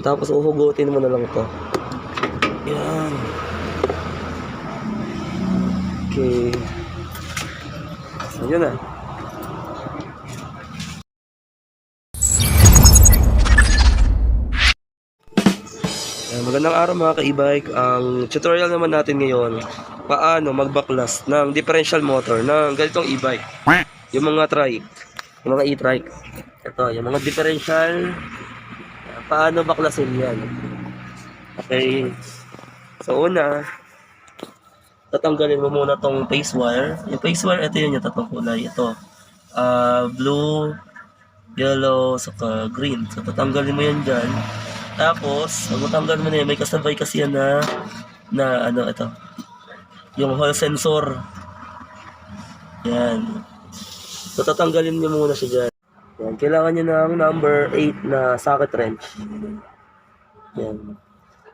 Tapos uhugutin mo na lang to. Yan. Okay. So, yun na. Magandang araw mga ka-e-bike. Ang tutorial naman natin ngayon, paano magbaklas ng differential motor ng ganitong e-bike. Yung mga trike, yung mga e-trike. Ito, yung mga differential, paano baklasin yan. Okay. So una, tatanggalin mo muna tong phase wire. Yung phase wire, ito yun yung tatlong kulay. Ito, blue, yellow, saka green. So tatanggalin mo yan dyan. Tapos, pag matanggal mo na yan, may kasabay kasi yan na ano, ito. Yung hall sensor. Yan. So, tatanggalin nyo muna siya dyan. Yan. Kailangan nyo ng number 8 na socket wrench. Yan.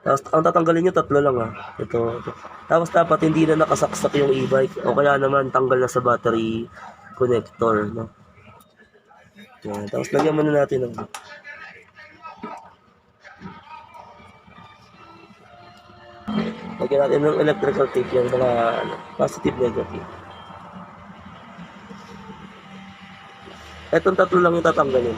Tapos, ang tatanggalin nyo, tatlo lang ito. Tapos, dapat hindi na nakasaksak yung e-bike. O kaya naman, tanggal na sa battery connector. No? Yan. Tapos, lagyan muna natin ng lagyan natin ng electrical tape yan, mga positive, negative. Etong tatlo lang yung tatanggalin.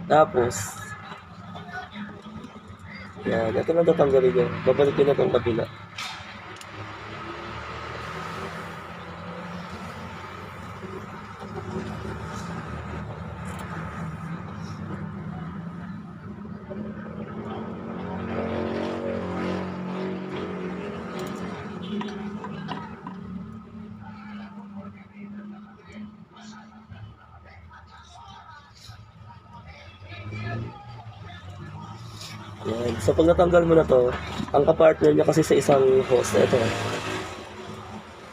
Tapos, yan, ito lang tatanggalin nyo. Babalik nyo na itong kabila. Yan. So, pag natanggal mo na to, ang kapartner niya kasi sa isang hose, ito.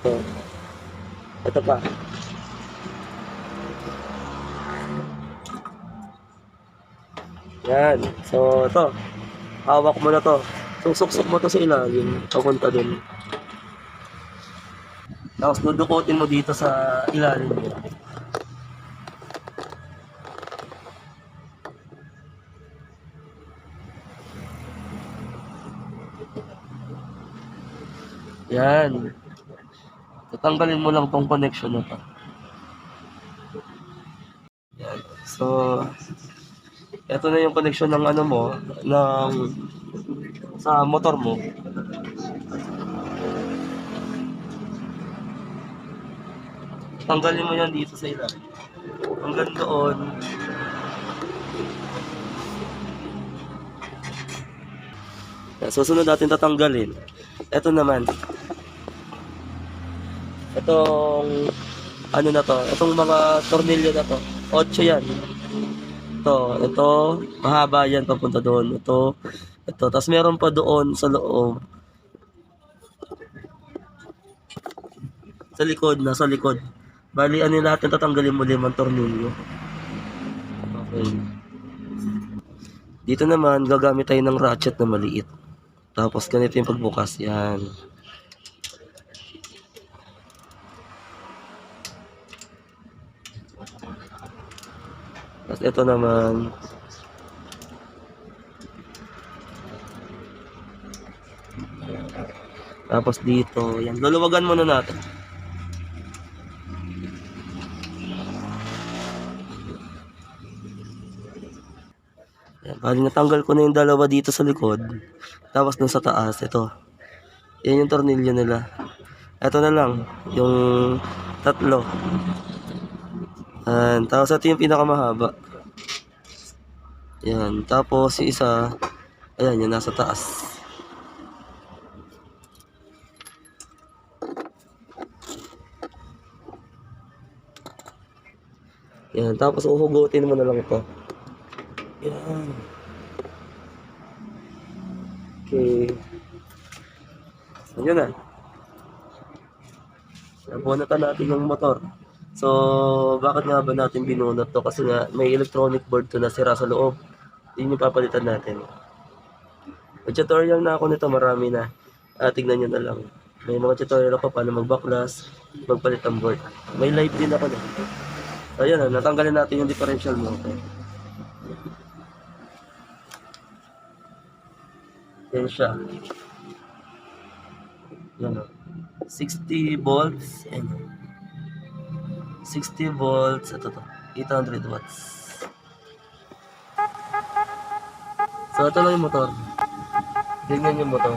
Ito. Ito pa. Yan. So, ito. Hawak mo na to. Suksok mo to sa ilalim. Papunta dun. Tapos, dudukotin mo dito sa ilalim niya. Yan. Tatanggalin mo lang tong connection na to. Yan. So, ito na yung connection ng ano mo, ng sa motor mo. Tanggalin mo yan dito sa ilalim. Hanggang doon. Susunod natin tatanggalin. Ito naman. Itong ano na to, itong mga tornilyo na to. 8 yan. Ito, mahaba yan papunta doon. Ito. Tapos meron pa doon sa loob. Sa likod. Bali, ano lahat yung tatanggalin mo 5 tornilyo. Okay. Dito naman, gagamit tayo ng ratchet na maliit. Tapos ganito yung pagbukas. Yan. Tapos ito naman. Tapos dito. Yan. Luluwagan muna natin. Yan. Bali natanggal ko na yung dalawa dito sa likod. Tapos dun sa taas. Ito. Yan yung tornilyo nila. Ito na lang. Yung tatlo. Yan. Tapos ito yung pinakamahaba. Yan. Tapos yung isa. Ayan. Yung nasa taas. Yan. Tapos uhugutin mo na lang ito. Yan. Okay. Ayun na. Nabunatan natin yung motor. So, bakit nga ba natin binunot to? Kasi nga, may electronic board to na sira sa loob. Yun yung papalitan natin. May tutorial na ako nito, marami na. Tignan nyo na lang. May mga tutorial ako paano mag-backglass, magpalit ng board. May live din ako na. So, ayun na, natanggalin natin yung differential motor. Yan siya. Yan o. 60 volts and 60 volts, ito to, 800 watts. So ito lang yung motor. Tingnan yung motor.